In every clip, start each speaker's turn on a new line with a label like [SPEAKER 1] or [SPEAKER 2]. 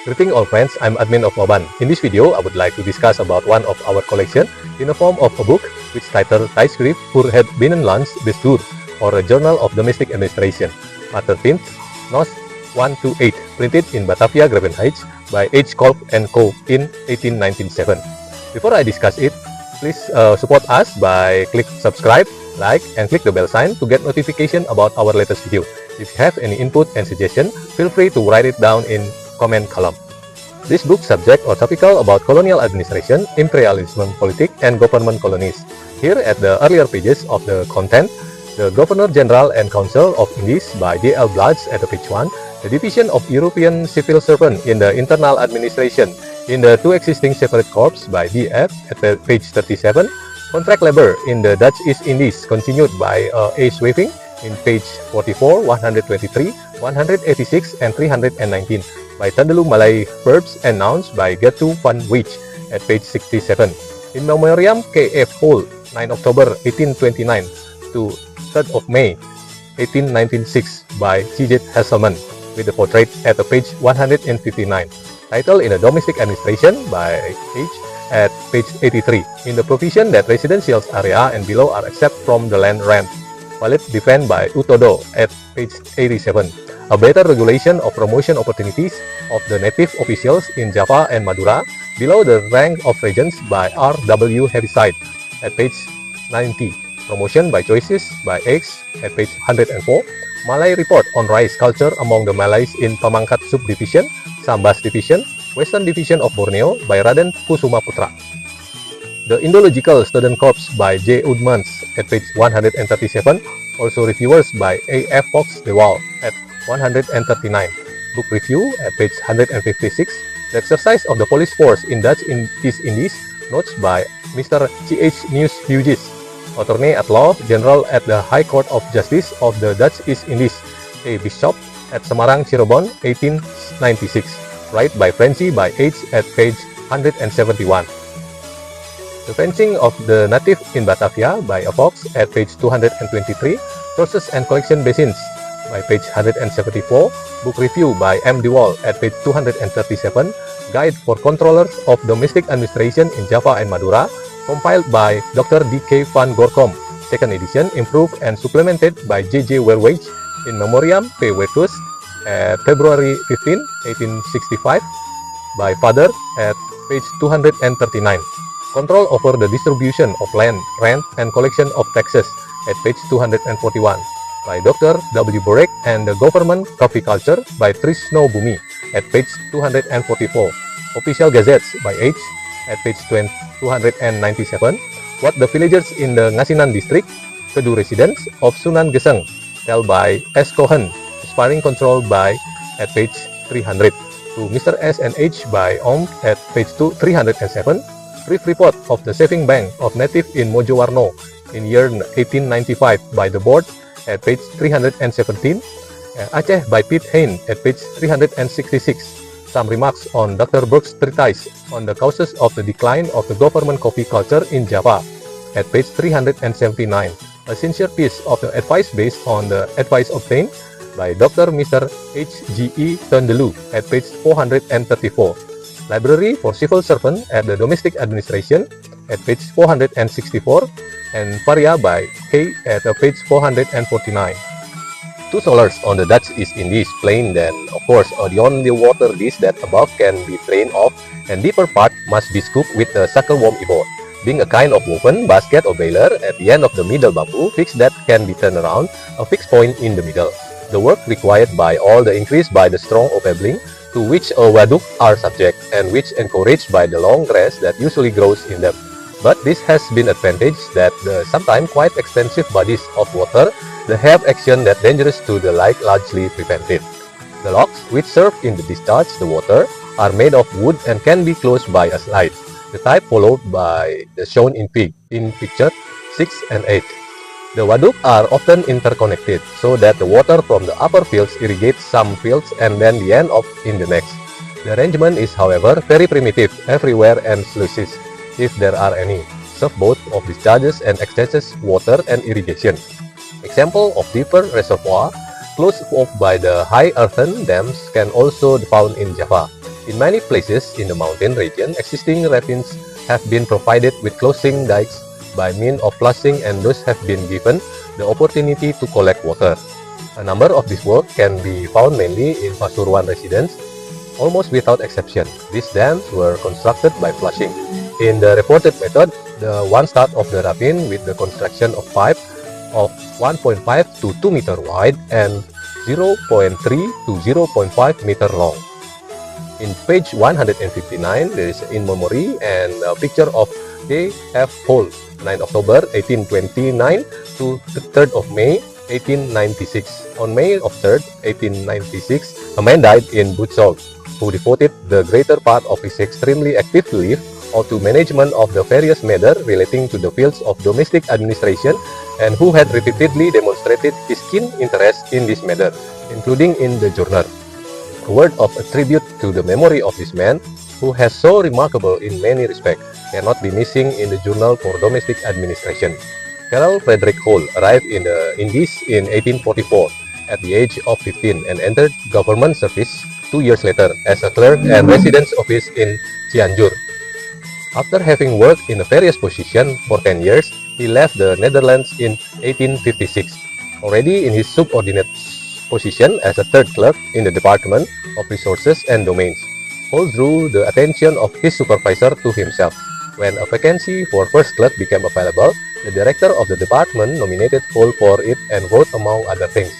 [SPEAKER 1] Greeting all friends, I'm admin of Moban. In this video, I would like to discuss about one of our collection in the form of a book which titled Tijdschrift voor het Binnenlands Bestuur, or a Journal of Domestic Administration, Mater Pint, Nos 128, printed in Batavia, Gravenhage by H. Kolk and Co. in 1897. Before I discuss it, please support us by click subscribe, like, and click the bell sign to get notification about our latest video. If you have any input and suggestion, feel free to write it down in comment column. This book subject or topical about colonial administration, imperialism, politics, and government colonies. Here at the earlier pages of the content, the Governor General and Council of Indies by D.L. Blatz at the page 1, the division of European civil servant in the internal administration in the two existing separate corps by D.F. at the page 37, contract labor in the Dutch East Indies continued by A. Swaving in page 44, 123, 186, and 319. By Tandelu Malay verbs and nouns by Gertu van Wijch at page 67. In Memoriam K.F. Hole, 9 October 1829 to 3rd of May 1896 by C.J. Hasselman with the portrait at the page 159. Title in a Domestic Administration by H. at page 83. In the provision that residential area and below are exempt from the land rent. Valid defend by Utodo at page 87. A better regulation of promotion opportunities of the native officials in Java and Madura below the rank of regents by R.W. Heaviside at page 90. Promotion by choices by X at page 104. Malay report on rice culture among the Malays in Pamangkat Subdivision, Sambas Division, Western Division of Borneo by Raden Kusuma Putra. The Indological Student Corps by J. Udmans at page 137. Also reviewers by A.F. Fox de Waal at 139. Book review at page 156. The exercise of the police force in Dutch East Indies, notes by Mr. C.H. News Hughes, attorney at law, general at the High Court of Justice of the Dutch East Indies, A. Bishop at Semarang, Cirebon, 1896. Right by Frenzy by H. at page 171. The fencing of the native in Batavia by a Fox at page 223. Sources and collection basins by page 174, book review by M. DeWall at page 237, Guide for Controllers of Domestic Administration in Java and Madura, compiled by Dr. D.K. van Gorkom, second edition, improved and supplemented by J.J. Werwage in Memoriam P. Wetus at February 15, 1865, by Father at page 239. Control over the distribution of land, rent, and collection of taxes at page 241. By Dr. W. Borek and the Government Coffee Culture by Trisno Bumi at page 244. Official Gazettes by H. at page 297. What the villagers in the Ngasinan district, Kedu residents of Sunan Geseng, tell by S. Cohen. Sparring Control by at page 300. To Mr. S. and H. by Om at page 307. Brief report of the Saving Bank of Native in Mojowarno in year 1895 by the board at page 317, Aceh by Piet Hein at page 366. Some remarks on Dr. Burke's treatise on the causes of the decline of the government coffee culture in Java at page 379. A sincere piece of the advice based on the advice obtained by Dr. Mr. H.G.E. Tondelu at page 434. Library for Civil Servant at the Domestic Administration at page 464. And Varia by K at page 449. Two scholars on the Dutch East Indies plain then, of course, the only water dish that above can be drained off and deeper part must be scooped with the sakelworm ibo, being a kind of woven basket or baler at the end of the middle bamboo fixed that can be turned around, a fixed point in the middle. The work required by all the increased by the strong opening to which a waduk are subject and which encouraged by the long grass that usually grows in them. But this has been advantage that the sometimes quite extensive bodies of water that have action that dangerous to the like largely prevented. The locks which serve in the discharge the water are made of wood and can be closed by a slide. The type followed by the shown in picture 6 and 8. The waduk are often interconnected so that the water from the upper fields irrigates some fields and then the end of in the next. The arrangement is however very primitive everywhere and sluices, if there are any, serve both of discharges and excesses water and irrigation. Example of deeper reservoir closed off by the high earthen dams can also be found in Java. In many places in the mountain region, existing ravines have been provided with closing dikes by means of flushing, and thus have been given the opportunity to collect water. A number of these work can be found mainly in Pasuruan residence. Almost without exception, these dams were constructed by flushing. In the reported method, the one start of the ravine with the construction of pipe of 1.5 to 2 meter wide and 0.3 to 0.5 meter long. In page 159, there is in memory and a picture of J.F. Hole, 9 October 1829 to 3rd of May 1896. On May of 3rd, 1896, a man died in Butsol, who devoted the greater part of his extremely active life to management of the various matters relating to the fields of domestic administration, and who had repeatedly demonstrated his keen interest in this matter, including in the journal. A word of a tribute to the memory of this man, who has so remarkable in many respects, cannot be missing in the Journal for Domestic Administration. Carroll Frederick Hole arrived in the Indies in 1844 at the age of 15 and entered government service 2 years later as a clerk and residence office in Cianjur. After having worked in a various positions for 10 years, he left the Netherlands in 1856. Already in his subordinate position as a third clerk in the Department of Resources and Domains, Hole drew the attention of his supervisor to himself. When a vacancy for first clerk became available, the director of the department nominated Hole for it and wrote among other things,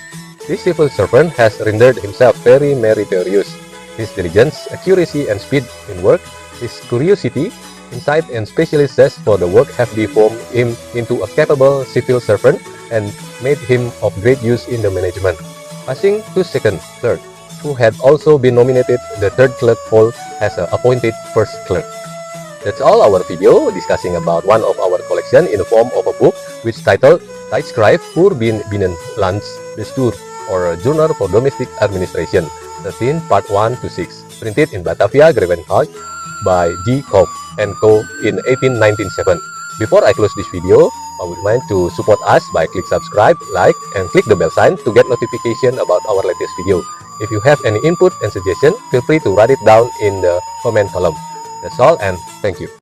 [SPEAKER 1] "This civil servant has rendered himself very meritorious. His diligence, accuracy, and speed in work, his curiosity, insight, and specialist zest for the work have deformed him into a capable civil servant and made him of great use in the management." Passing to second clerk, who had also been nominated, the third clerk Hole as appointed first clerk. That's all our video discussing about one of our collection in the form of a book which titled Tijdschrift voor Binnenlandsbestuur, or a Journal for Domestic Administration, 13 part 1 to 6, printed in Batavia, Grevenhage by G. Koch and Co. in 1897. Before I close this video, I would like to support us by click subscribe, like, and click the bell sign to get notification about our latest video. If you have any input and suggestion, feel free to write it down in the comment column. That's all, and thank you.